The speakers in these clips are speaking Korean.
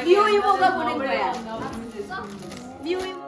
미호 이모가 보낸 거야. 미호 이모.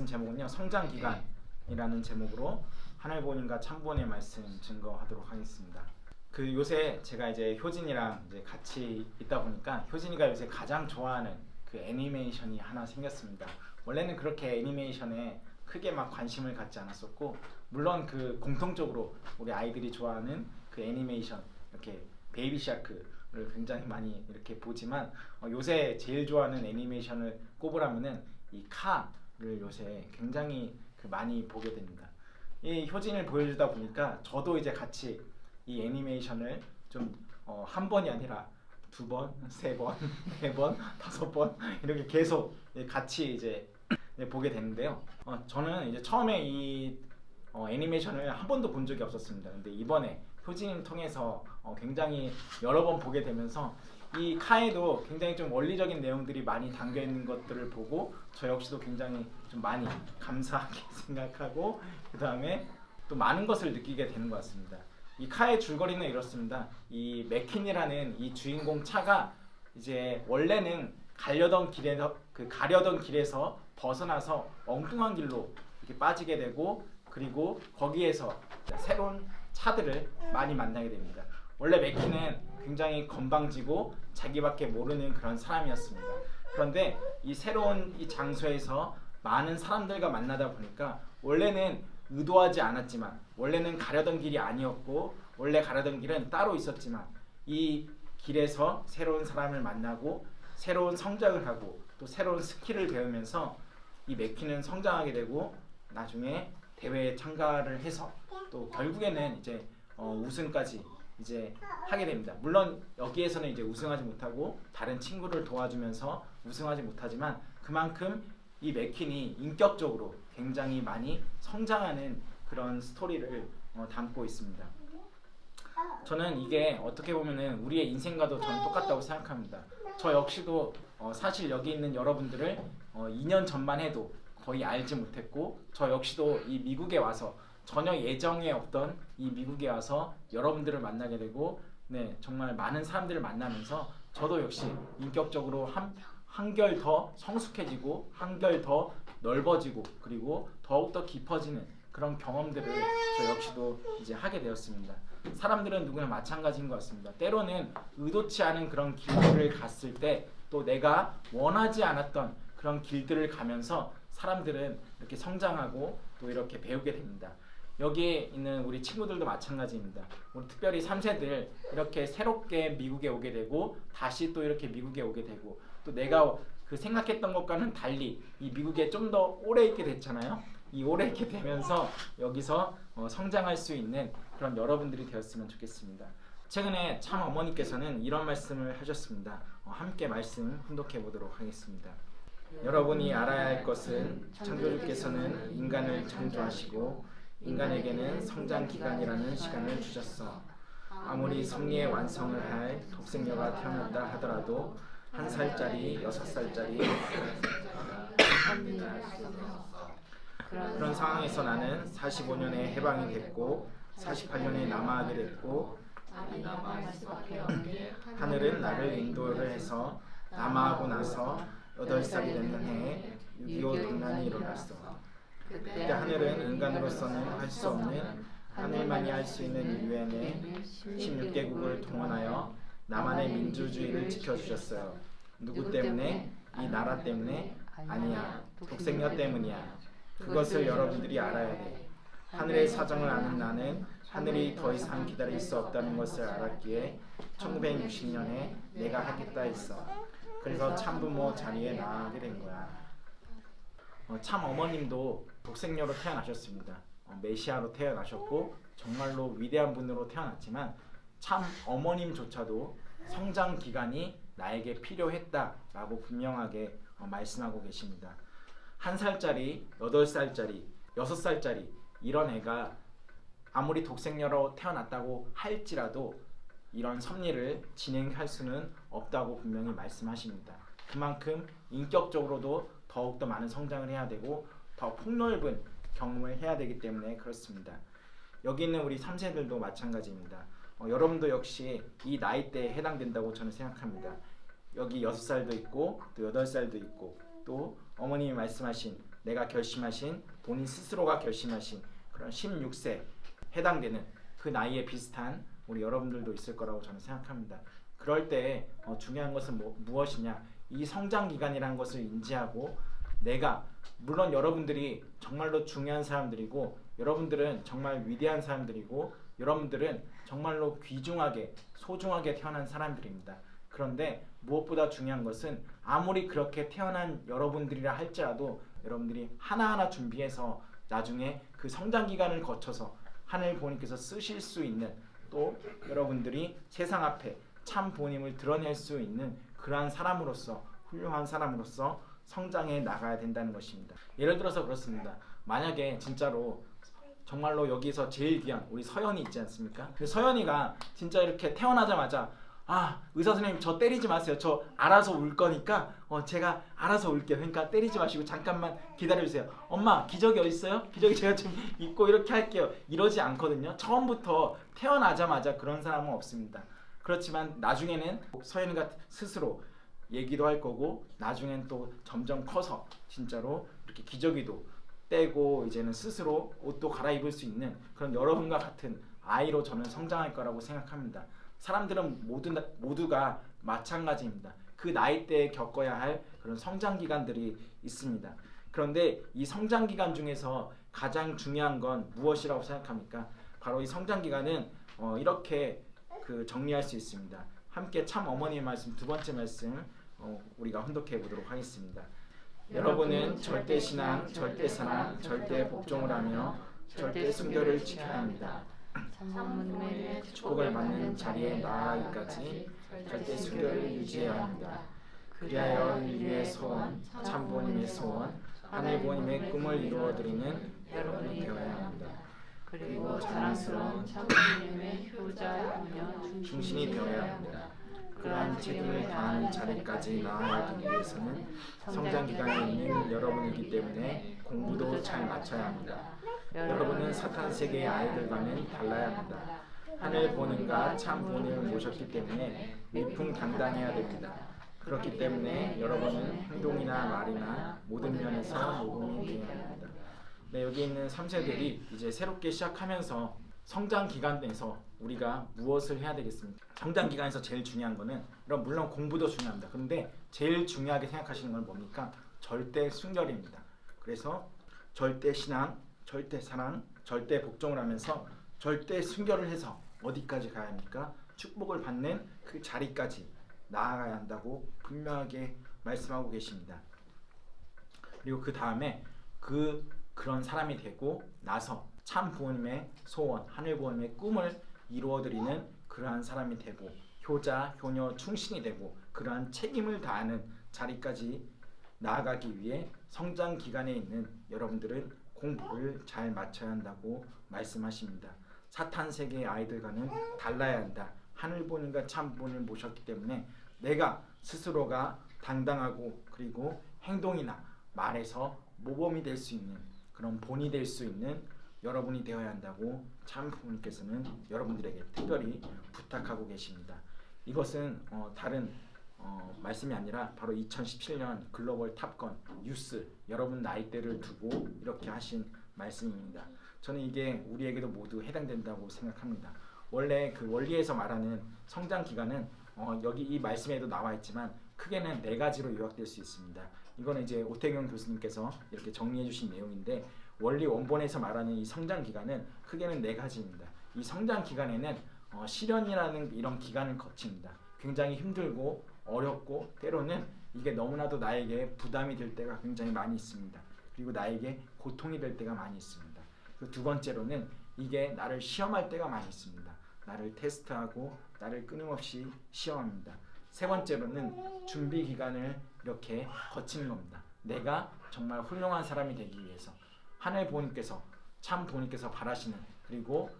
제목은요, 성장기간이라는 제목으로 하늘본인과 참본의 말씀 증거하도록 하겠습니다. 그 요새 제가 이제 효진이랑 이제 같이 있다 보니까 효진이가 요새 가장 좋아하는 그 애니메이션이 하나 생겼습니다. 원래는 그렇게 애니메이션에 크게 막 관심을 갖지 않았었고, 물론 그 공통적으로 우리 아이들이 좋아하는 그 애니메이션, 이렇게 베이비 샤크를 굉장히 많이 이렇게 보지만 요새 제일 좋아하는 애니메이션을 꼽으라면은 이 를 요새 굉장히 많이 보게 됩니다. 이 효진을 보여주다 보니까 저도 이제 같이 이 애니메이션을 좀 한 번이 아니라 두 번, 세 번, 네 번, 다섯 번 이렇게 계속 같이 이제 보게 되는데요. 저는 이제 처음에 이 애니메이션을 한 번도 본 적이 없었습니다. 근데 이번에 효진을 통해서 굉장히 여러 번 보게 되면서 이 카에도 굉장히 좀 원리적인 내용들이 많이 담겨 있는 것들을 보고 저 역시도 굉장히 좀 많이 감사하게 생각하고, 그 다음에 또 많은 것을 느끼게 되는 것 같습니다. 이 카의 줄거리는 이렇습니다. 이 맥킨이라는 이 주인공 차가 이제 원래는 가려던 길에서 벗어나서 엉뚱한 길로 이렇게 빠지게 되고, 그리고 거기에서 새로운 차들을 많이 만나게 됩니다. 원래 맥킨은 굉장히 건방지고 자기밖에 모르는 그런 사람이었습니다. 그런데 이 새로운 이 장소에서 많은 사람들과 만나다 보니까 원래는 의도하지 않았지만, 원래는 가려던 길이 아니었고, 원래 가려던 길은 따로 있었지만, 이 길에서 새로운 사람을 만나고 새로운 성장을 하고 또 새로운 스킬을 배우면서 이 맥킨은 성장하게 되고, 나중에 대회에 참가를 해서 또 결국에는 이제 우승까지 이제 하게 됩니다. 물론 여기에서는 이제 우승하지 못하고 다른 친구를 도와주면서 우승하지 못하지만, 그만큼 이 맥킨이 인격적으로 굉장히 많이 성장하는 그런 스토리를 담고 있습니다. 저는 이게 어떻게 보면은 우리의 인생과도 저는 똑같다고 생각합니다. 저 역시도 사실 여기 있는 여러분들을 2년 전만 해도 거의 알지 못했고, 저 역시도 이 미국에 와서 전혀 예정에 없던 이 미국에 와서 여러분들을 만나게 되고, 정말 많은 사람들을 만나면서 저도 역시 인격적으로 한결 더 성숙해지고 한결 더 넓어지고, 그리고 더욱더 깊어지는 그런 경험들을 저 역시도 이제 하게 되었습니다. 사람들은 누구나 마찬가지인 것 같습니다. 때로는 의도치 않은 그런 길들을 갔을 때, 또 내가 원하지 않았던 그런 길들을 가면서 사람들은 이렇게 성장하고 또 이렇게 배우게 됩니다. 여기에 있는 우리 친구들도 마찬가지입니다. 우리 특별히 3세들 이렇게 새롭게 미국에 오게 되고, 다시 또 이렇게 미국에 오게 되고, 또 내가 그 생각했던 것과는 달리 이 미국에 좀 더 오래 있게 됐잖아요. 이 오래 있게 되면서 여기서 성장할 수 있는 그런 여러분들이 되었으면 좋겠습니다. 최근에 참 어머니께서는 이런 말씀을 하셨습니다. 함께 말씀 훈독해 보도록 하겠습니다. 여러분이 알아야 할 것은 창조주께서는 인간을 창조하시고 인간에게는 성장기간이라는 시간을 주셨어. 아무리 섭리의 완성을 할 독생녀가 태어났다 하더라도 1살짜리, 6살짜리 그런 상황에서 나는 45년에 해방이 됐고 48년에 남아하게 됐고, 하늘은 나를 인도를 해서 남아하고 나서 8살이 되는 해에 6.25 동란이 일어났어. 그때 하늘은 인간으로서는 할 수 없는, 하늘만이 할 수 있는 유엔의 16개국을 동원하여 나만의 민주주의를 지켜주셨어요. 누구 때문에? 이 나라 때문에? 아니야. 독생녀 때문이야. 그것을 여러분들이 알아야 돼. 하늘의 사정을 아는 나는 하늘이 더 이상 기다릴 수 없다는 것을 알았기에 1960년에 내가 하겠다 했어. 그래서 참부모 자리에 나가게 된 거야. 참 어머님도 독생녀로 태어나셨습니다. 메시아로 태어나셨고 정말로 위대한 분으로 태어났지만 참 어머님조차도 성장 기간이 나에게 필요했다라고 분명하게 말씀하고 계십니다. 1살짜리, 8살짜리, 6살짜리 이런 애가 아무리 독생녀로 태어났다고 할지라도 이런 섭리를 진행할 수는 없다고 분명히 말씀하십니다. 그만큼 인격적으로도 더욱더 많은 성장을 해야 되고 더 폭넓은 경험을 해야 되기 때문에 그렇습니다. 여기 있는 우리 3세들도 마찬가지입니다. 여러분도 역시 이 나이대에 해당된다고 저는 생각합니다. 여기 6살도 있고 또 8살도 있고 또 어머님이 말씀하신 내가 결심하신 본인 스스로가 결심하신 그런 16세 해당되는 그 나이에 비슷한 우리 여러분들도 있을 거라고 저는 생각합니다. 그럴 때 중요한 것은 무엇이냐? 이 성장 기간이라는 것을 인지하고 내가 물론 여러분들이 정말로 중요한 사람들이고 여러분들은 정말 위대한 사람들이고 여러분들은 정말로 귀중하게 소중하게 태어난 사람들입니다. 그런데 무엇보다 중요한 것은 아무리 그렇게 태어난 여러분들이라 할지라도 여러분들이 하나하나 준비해서 나중에 그 성장 기간을 거쳐서 하늘 부모님께서 쓰실 수 있는 또 여러분들이 세상 앞에 참 부모님을 드러낼 수 있는 그러한 사람으로서 훌륭한 사람으로서 성장해 나가야 된다는 것입니다. 예를 들어서 그렇습니다. 만약에 진짜로 정말로 여기서 제일 귀한 우리 서연이 있지 않습니까? 그 서연이가 진짜 이렇게 태어나자마자 의사 선생님 저 때리지 마세요. 저 알아서 울 거니까 제가 알아서 울게요. 그러니까 때리지 마시고 잠깐만 기다려주세요. 엄마 기저귀 어디 있어요? 기저귀 제가 좀 입고 이렇게 할게요. 이러지 않거든요. 처음부터 태어나자마자 그런 사람은 없습니다. 그렇지만 나중에는 서연이가 스스로 얘기도 할 거고 나중엔 또 점점 커서 진짜로 이렇게 기저귀도 떼고 이제는 스스로 옷도 갈아입을 수 있는 그런 여러분과 같은 아이로 저는 성장할 거라고 생각합니다. 사람들은 모두가 마찬가지입니다. 그 나이대에 겪어야 할 그런 성장 기간들이 있습니다. 그런데 이 성장 기간 중에서 가장 중요한 건 무엇이라고 생각합니까? 바로 이 성장 기간은 이렇게 정리할 수 있습니다. 함께 참 어머니의 말씀 두 번째 말씀 우리가 혼독해 보도록 하겠습니다. 여러분은 절대 신앙, 절대 사랑, 절대 복종을 하며 절대 순결을 지켜야 합니다. 참부모님의 축복을 받는 자리에 나아가기까지 절대 순결을 유지해야 합니다. 그리하여 인류의 소원, 참부모님의 소원, 하늘 부모님의 꿈을 이루어드리는 여러분이 되어야 합니다. 그리고 자랑스러운 참부모님의 효자이며 중심이 되어야 합니다. 그러한 책임을 다하는 자리까지 나아가기 위해서는 성장 기간에 있는 여러분이기 때문에 공부도 잘 맞춰야 합니다. 여러분은 사탄 세계의 아이들과는 달라야 합니다. 하늘 부모님과 참 부모님을 모셨기 때문에 위풍당당해야 됩니다. 그렇기 때문에 여러분은 행동이나 말이나 모든 면에서 모범이 되어야 합니다. 네, 여기 있는 3세들이 이제 새롭게 시작하면서 성장 기간 내에서 우리가 무엇을 해야 되겠습니까? 성장 기간에서 제일 중요한 거는 물론 공부도 중요합니다. 그런데 제일 중요하게 생각하시는 건 뭡니까? 절대 순결입니다. 그래서 절대 신앙, 절대 사랑, 절대 복종을 하면서 절대 순결을 해서 어디까지 가야 합니까? 축복을 받는 그 자리까지 나아가야 한다고 분명하게 말씀하고 계십니다. 그리고 그 다음에 그런 사람이 되고 나서 참 부모님의 소원, 하늘 부모님의 꿈을 이루어드리는 그러한 사람이 되고 효자, 효녀, 충신이 되고 그러한 책임을 다하는 자리까지 나아가기 위해 성장 기간에 있는 여러분들은 공부를 잘 맞춰야 한다고 말씀하십니다. 사탄 세계의 아이들과는 달라야 한다. 하늘 부모님과 참 부모님을 모셨기 때문에 내가 스스로가 당당하고 그리고 행동이나 말에서 모범이 될 수 있는 그런 본이 될 수 있는 여러분이 되어야 한다고 참 부모님께서는 여러분들에게 특별히 부탁하고 계십니다. 이것은 다른 말씀이 아니라 바로 2017년 글로벌 탑건 뉴스 여러분 나이대를 두고 이렇게 하신 말씀입니다. 저는 이게 우리에게도 모두 해당된다고 생각합니다. 원래 그 원리에서 말하는 성장 기간은 여기 이 말씀에도 나와 있지만 크게는 4가지로 요약될 수 있습니다. 이거는 이제 오태경 교수님께서 이렇게 정리해 주신 내용인데 원리 원본에서 말하는 이 성장 기간은 크게는 4가지입니다. 이 성장 기간에는 시련이라는 이런 기간을 거칩니다. 굉장히 힘들고 어렵고 때로는 이게 너무나도 나에게 부담이 될 때가 굉장히 많이 있습니다. 그리고 나에게 고통이 될 때가 많이 있습니다. 그리고 두 번째로는 이게 나를 시험할 때가 많이 있습니다. 나를 테스트하고 나를 끊임없이 시험합니다. 세 번째로는 준비 기간을 이렇게 거치는 겁니다. 내가 정말 훌륭한 사람이 되기 위해서 하늘 부모님께서 참 부모님께서 바라시는 그리고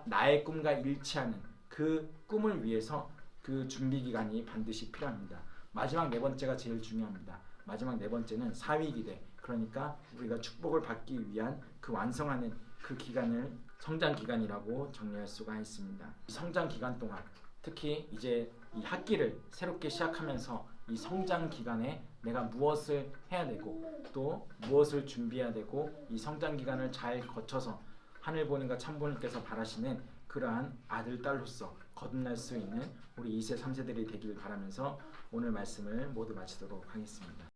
나의 꿈과 일치하는 그 꿈을 위해서 그 준비 기간이 반드시 필요합니다. 마지막 4번째가 제일 중요합니다. 마지막 4번째는 사위기대, 그러니까 우리가 축복을 받기 위한 그 완성하는 그 기간을 성장 기간이라고 정리할 수가 있습니다. 이 성장 기간 동안 특히 이제 이 학기를 새롭게 시작하면서 이 성장 기간에 내가 무엇을 해야 되고 또 무엇을 준비해야 되고 이 성장 기간을 잘 거쳐서 하늘 보님과 참 보님께서 바라시는 그러한 아들 딸로서 거듭날 수 있는 우리 2세 3세들이 되길 바라면서 오늘 말씀을 모두 마치도록 하겠습니다.